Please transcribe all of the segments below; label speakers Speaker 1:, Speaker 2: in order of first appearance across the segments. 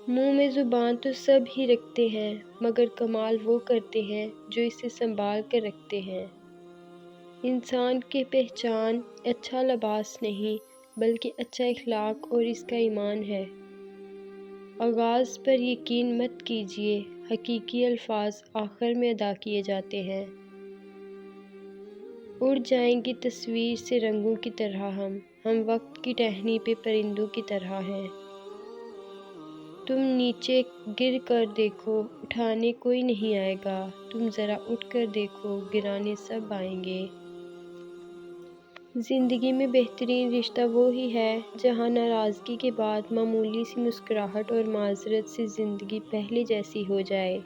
Speaker 1: منہ میں زبان تو سب ہی رکھتے ہیں، مگر کمال وہ کرتے ہیں جو اسے سنبھال کر رکھتے ہیں۔ انسان کی پہچان اچھا لباس نہیں بلکہ اچھا اخلاق اور اس کا ایمان ہے۔ آغاز پر یقین مت کیجیے، حقیقی الفاظ آخر میں ادا کیے جاتے ہیں۔ اڑ جائیں گی تصویر سے رنگوں کی طرح ہم وقت کی ٹہنی پہ پرندوں کی طرح ہیں۔ تم نیچے گر کر دیکھو، اٹھانے کوئی نہیں آئے گا، تم ذرا اٹھ کر دیکھو، گرانے سب آئیں گے۔ زندگی میں بہترین رشتہ وہی ہے جہاں ناراضگی کے بعد معمولی سی مسکراہٹ اور معذرت سے زندگی پہلے جیسی ہو جائے۔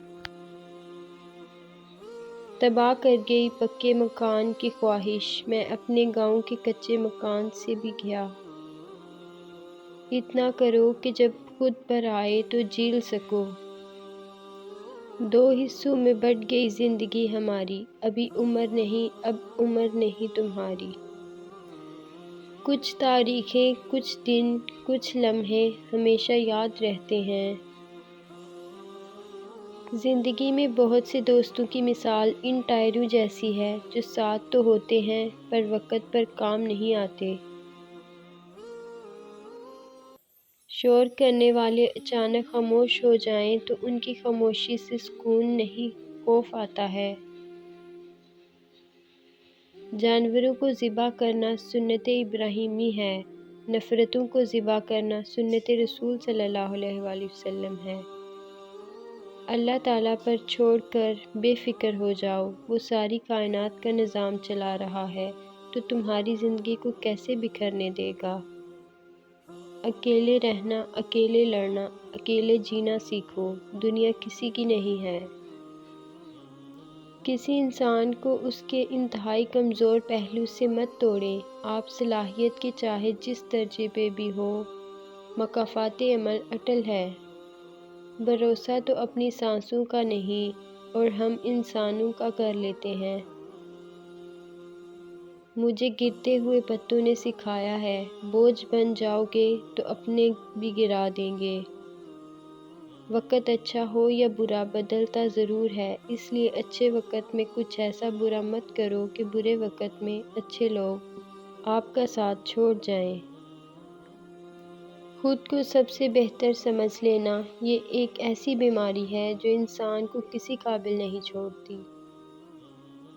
Speaker 1: تباہ کر گئی پکے مکان کی خواہش، میں اپنے گاؤں کے کچے مکان سے بھی گیا۔ اتنا کرو کہ جب خود پر آئے تو جھیل سکو۔ دو حصوں میں بٹ گئی زندگی ہماری، ابھی عمر نہیں اب عمر نہیں تمہاری۔ کچھ تاریخیں، کچھ دن، کچھ لمحے ہمیشہ یاد رہتے ہیں۔ زندگی میں بہت سے دوستوں کی مثال ان ٹائروں جیسی ہے جو ساتھ تو ہوتے ہیں پر وقت پر کام نہیں آتے۔ شور کرنے والے اچانک خاموش ہو جائیں تو ان کی خاموشی سے سکون نہیں خوف آتا ہے۔ جانوروں کو ذبح کرنا سنت ابراہیمی ہے، نفرتوں کو ذبح کرنا سنت رسول صلی اللہ علیہ وآلہ وسلم ہے۔ اللہ تعالیٰ پر چھوڑ کر بے فکر ہو جاؤ، وہ ساری کائنات کا نظام چلا رہا ہے تو تمہاری زندگی کو کیسے بکھرنے دے گا؟ اکیلے رہنا، اکیلے لڑنا، اکیلے جینا سیکھو، دنیا کسی کی نہیں ہے۔ کسی انسان کو اس کے انتہائی کمزور پہلو سے مت توڑیں، آپ صلاحیت کے چاہے جس درجے پہ بھی ہوں، مکافات عمل اٹل ہے۔ بھروسہ تو اپنی سانسوں کا نہیں اور ہم انسانوں کا کر لیتے ہیں۔ مجھے گرتے ہوئے پتوں نے سکھایا ہے، بوجھ بن جاؤ گے تو اپنے بھی گرا دیں گے۔ وقت اچھا ہو یا برا بدلتا ضرور ہے، اس لیے اچھے وقت میں کچھ ایسا برا مت کرو کہ برے وقت میں اچھے لوگ آپ کا ساتھ چھوڑ جائیں۔ خود کو سب سے بہتر سمجھ لینا یہ ایک ایسی بیماری ہے جو انسان کو کسی قابل نہیں چھوڑتی۔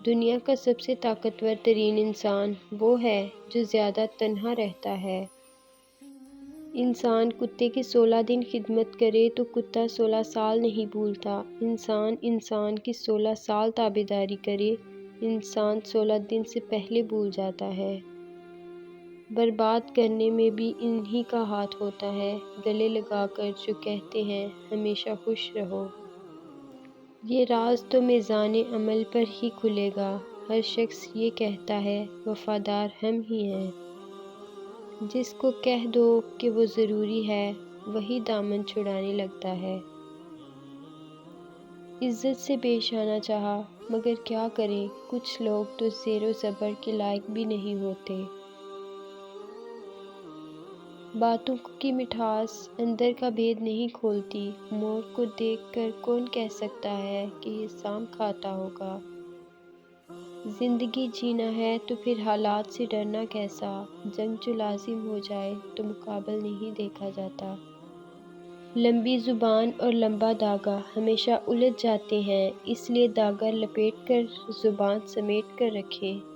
Speaker 1: دنیا کا سب سے طاقتور ترین انسان وہ ہے جو زیادہ تنہا رہتا ہے۔ انسان کتے کی 16 دن خدمت کرے تو کتا 16 سال نہیں بھولتا، انسان کی 16 سال تابعداری کرے، انسان 16 دن سے پہلے بھول جاتا ہے۔ برباد کرنے میں بھی انہی کا ہاتھ ہوتا ہے، گلے لگا کر جو کہتے ہیں ہمیشہ خوش رہو۔ یہ راز تو میزان عمل پر ہی کھلے گا، ہر شخص یہ کہتا ہے وفادار ہم ہی ہیں۔ جس کو کہہ دو کہ وہ ضروری ہے، وہی دامن چھڑانے لگتا ہے۔ عزت سے پیش آنا چاہا، مگر کیا کریں کچھ لوگ تو زیر و زبر کے لائق بھی نہیں ہوتے۔ باتوں کی مٹھاس اندر کا بھید نہیں کھولتی، مور کو دیکھ کر کون کہہ سکتا ہے کہ یہ سام کھاتا ہوگا؟ زندگی جینا ہے تو پھر حالات سے ڈرنا کیسا؟ جنگ جو لازم ہو جائے تو مقابل نہیں دیکھا جاتا۔ لمبی زبان اور لمبا دھاگا ہمیشہ الجھ جاتے ہیں، اس لیے دھاگا لپیٹ کر زبان سمیٹ کر رکھیں۔